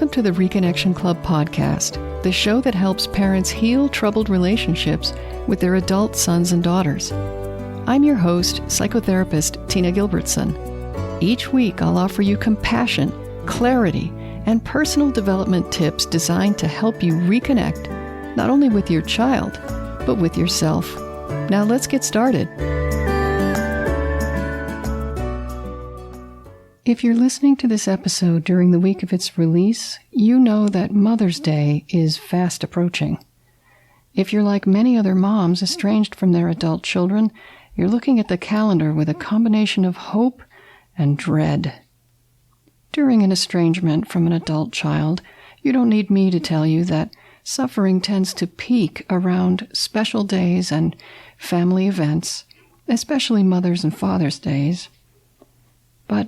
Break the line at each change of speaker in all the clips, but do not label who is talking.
Welcome to the Reconnection Club podcast, the show that helps parents heal troubled relationships with their adult sons and daughters. I'm your host, psychotherapist Tina Gilbertson. Each week, I'll offer you compassion, clarity, and personal development tips designed to help you reconnect, not only with your child, but with yourself. Now let's get started. If you're listening to this episode during the week of its release, you know that Mother's Day is fast approaching. If you're like many other moms estranged from their adult children, you're looking at the calendar with a combination of hope and dread. During an estrangement from an adult child, you don't need me to tell you that suffering tends to peak around special days and family events, especially Mother's and Father's Days. But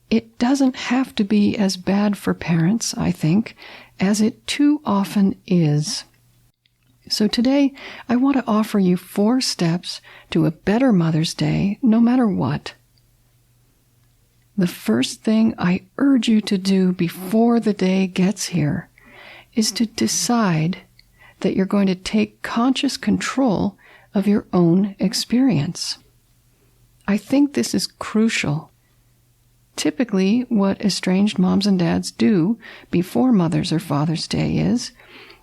it doesn't have to be as bad for parents, I think, as it too often is. So today, I want to offer you 4 steps to a better Mother's Day, no matter what. The first thing I urge you to do before the day gets here is to decide that you're going to take conscious control of your own experience. I think this is crucial. Typically, what estranged moms and dads do before Mother's or Father's Day is,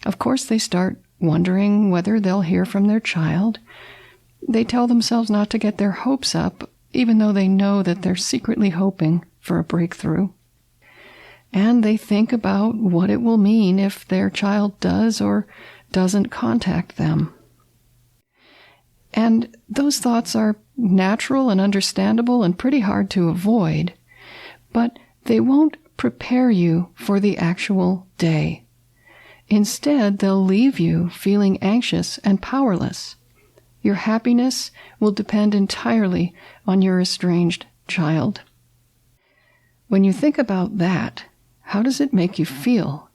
of course, they start wondering whether they'll hear from their child. They tell themselves not to get their hopes up, even though they know that they're secretly hoping for a breakthrough. And they think about what it will mean if their child does or doesn't contact them. And those thoughts are natural and understandable and pretty hard to avoid. But they won't prepare you for the actual day. Instead, they'll leave you feeling anxious and powerless. Your happiness will depend entirely on your estranged child. When you think about that, how does it make you feel?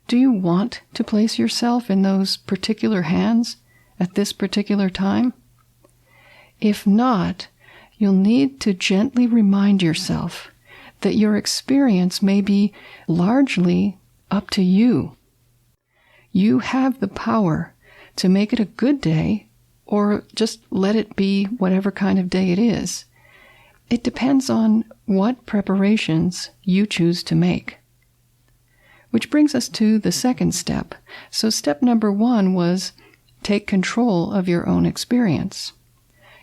Do you want to place yourself in those particular hands at this particular time? If not, you'll need to gently remind yourself that your experience may be largely up to you. You have the power to make it a good day or just let it be whatever kind of day it is. It depends on what preparations you choose to make. Which brings us to the second step. So step number 1 was take control of your own experience.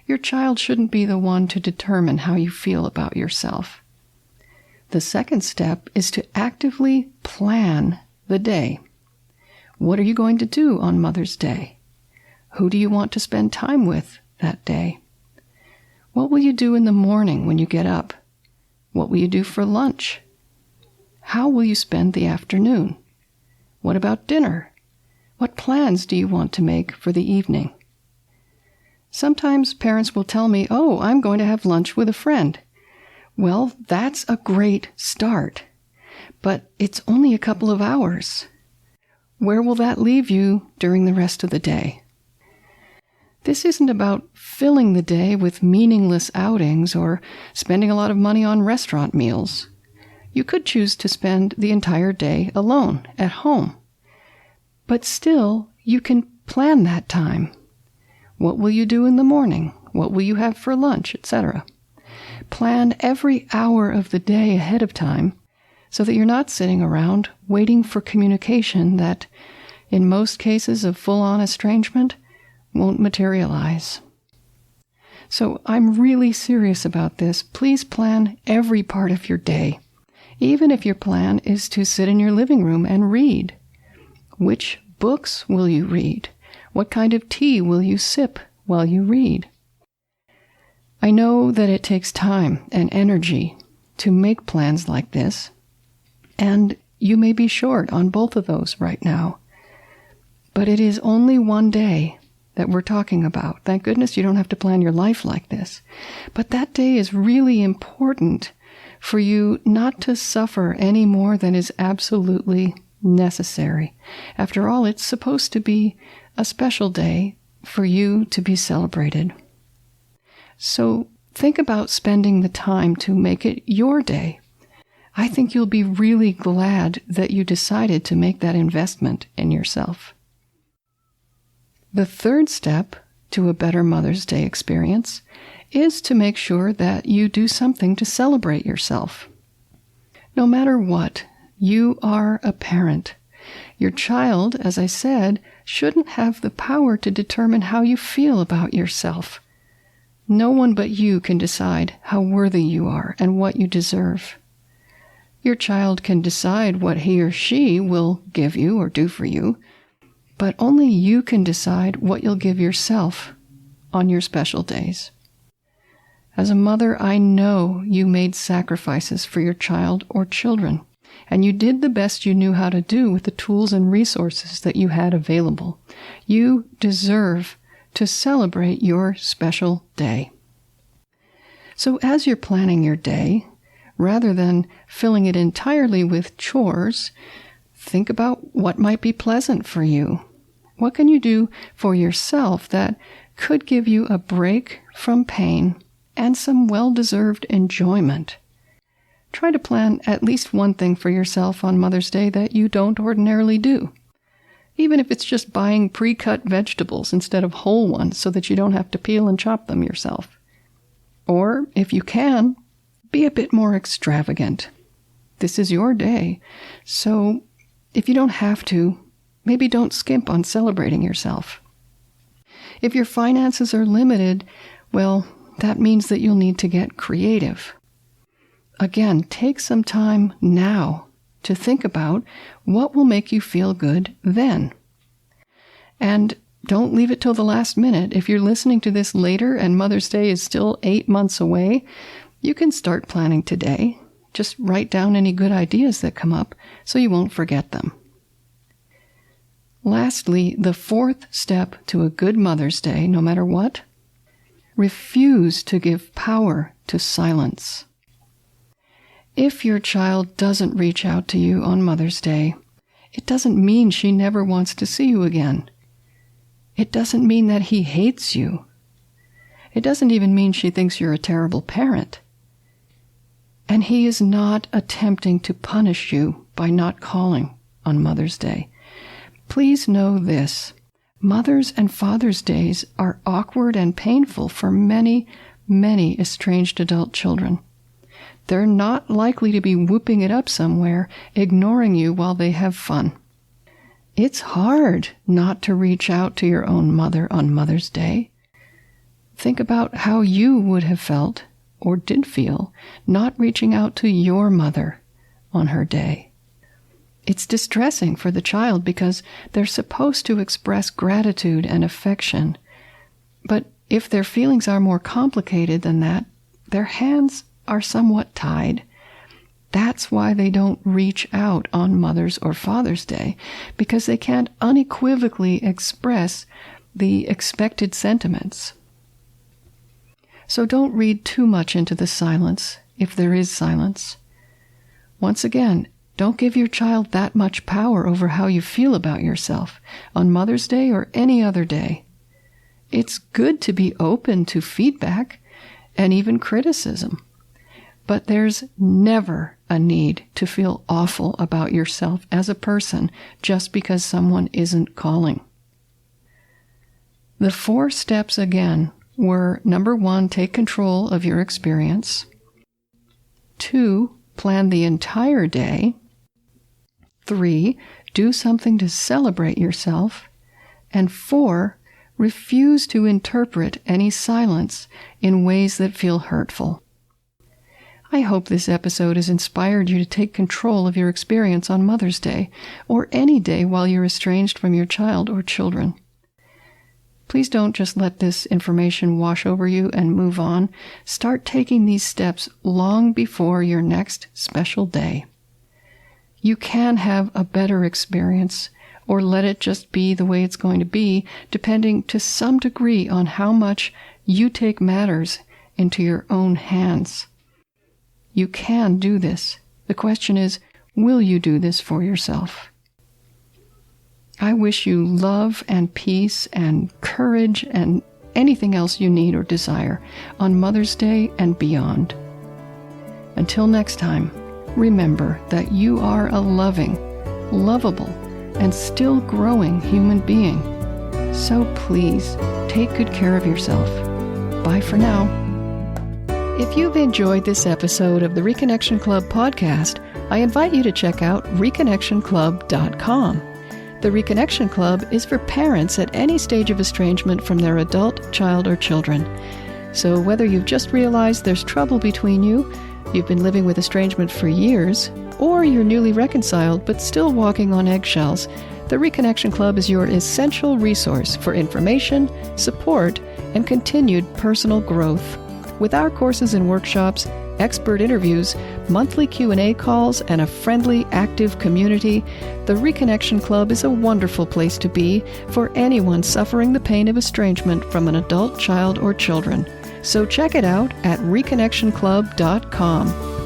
Your child shouldn't be the one to determine how you feel about yourself. The second step is to actively plan the day. What are you going to do on Mother's Day? Who do you want to spend time with that day? What will you do in the morning when you get up? What will you do for lunch? How will you spend the afternoon? What about dinner? What plans do you want to make for the evening? Sometimes parents will tell me, "Oh, I'm going to have lunch with a friend." Well, that's a great start, but it's only a couple of hours. Where will that leave you during the rest of the day? This isn't about filling the day with meaningless outings or spending a lot of money on restaurant meals. You could choose to spend the entire day alone at home. But still, you can plan that time. What will you do in the morning? What will you have for lunch, etc.? Plan every hour of the day ahead of time so that you're not sitting around waiting for communication that, in most cases of full-on estrangement, won't materialize. So I'm really serious about this. Please plan every part of your day, even if your plan is to sit in your living room and read. Which books will you read? What kind of tea will you sip while you read? I know that it takes time and energy to make plans like this, and you may be short on both of those right now. But it is only one day that we're talking about. Thank goodness you don't have to plan your life like this. But that day is really important for you not to suffer any more than is absolutely necessary. After all, it's supposed to be a special day for you to be celebrated. So think about spending the time to make it your day. I think you'll be really glad that you decided to make that investment in yourself. The third step to a better Mother's Day experience is to make sure that you do something to celebrate yourself. No matter what, you are a parent. Your child, as I said, shouldn't have the power to determine how you feel about yourself. No one but you can decide how worthy you are and what you deserve. Your child can decide what he or she will give you or do for you, but only you can decide what you'll give yourself on your special days. As a mother, I know you made sacrifices for your child or children, and you did the best you knew how to do with the tools and resources that you had available. You deserve to celebrate your special day. So as you're planning your day, rather than filling it entirely with chores, think about what might be pleasant for you. What can you do for yourself that could give you a break from pain and some well-deserved enjoyment? Try to plan at least one thing for yourself on Mother's Day that you don't ordinarily do, even if it's just buying pre-cut vegetables instead of whole ones so that you don't have to peel and chop them yourself. Or, if you can, be a bit more extravagant. This is your day, so if you don't have to, maybe don't skimp on celebrating yourself. If your finances are limited, well, that means that you'll need to get creative. Again, take some time now to think about what will make you feel good then. And don't leave it till the last minute. If you're listening to this later and Mother's Day is still 8 months away, you can start planning today. Just write down any good ideas that come up so you won't forget them. Lastly, the fourth step to a good Mother's Day, no matter what, refuse to give power to silence. If your child doesn't reach out to you on Mother's Day, it doesn't mean she never wants to see you again. It doesn't mean that he hates you. It doesn't even mean she thinks you're a terrible parent. And he is not attempting to punish you by not calling on Mother's Day. Please know this: Mother's and Father's Days are awkward and painful for many, many estranged adult children. They're not likely to be whooping it up somewhere, ignoring you while they have fun. It's hard not to reach out to your own mother on Mother's Day. Think about how you would have felt, or did feel, not reaching out to your mother on her day. It's distressing for the child because they're supposed to express gratitude and affection. But if their feelings are more complicated than that, their hands are somewhat tied. That's why they don't reach out on Mother's or Father's Day, because they can't unequivocally express the expected sentiments. So don't read too much into the silence, if there is silence. Once again, don't give your child that much power over how you feel about yourself on Mother's Day or any other day. It's good to be open to feedback and even criticism, but there's never a need to feel awful about yourself as a person just because someone isn't calling. The 4 steps again were: number 1, take control of your experience. 2, plan the entire day. 3, do something to celebrate yourself. And 4, refuse to interpret any silence in ways that feel hurtful. I hope this episode has inspired you to take control of your experience on Mother's Day, or any day while you're estranged from your child or children. Please don't just let this information wash over you and move on. Start taking these steps long before your next special day. You can have a better experience, or let it just be the way it's going to be, depending to some degree on how much you take matters into your own hands. You can do this. The question is, will you do this for yourself? I wish you love and peace and courage and anything else you need or desire on Mother's Day and beyond. Until next time, remember that you are a loving, lovable, and still growing human being. So please, take good care of yourself. Bye for now. If you've enjoyed this episode of the Reconnection Club podcast, I invite you to check out reconnectionclub.com. The Reconnection Club is for parents at any stage of estrangement from their adult, child, or children. So whether you've just realized there's trouble between you, you've been living with estrangement for years, or you're newly reconciled but still walking on eggshells, the Reconnection Club is your essential resource for information, support, and continued personal growth. With our courses and workshops, expert interviews, monthly Q&A calls, and a friendly, active community, the Reconnection Club is a wonderful place to be for anyone suffering the pain of estrangement from an adult, child, or children. So check it out at reconnectionclub.com.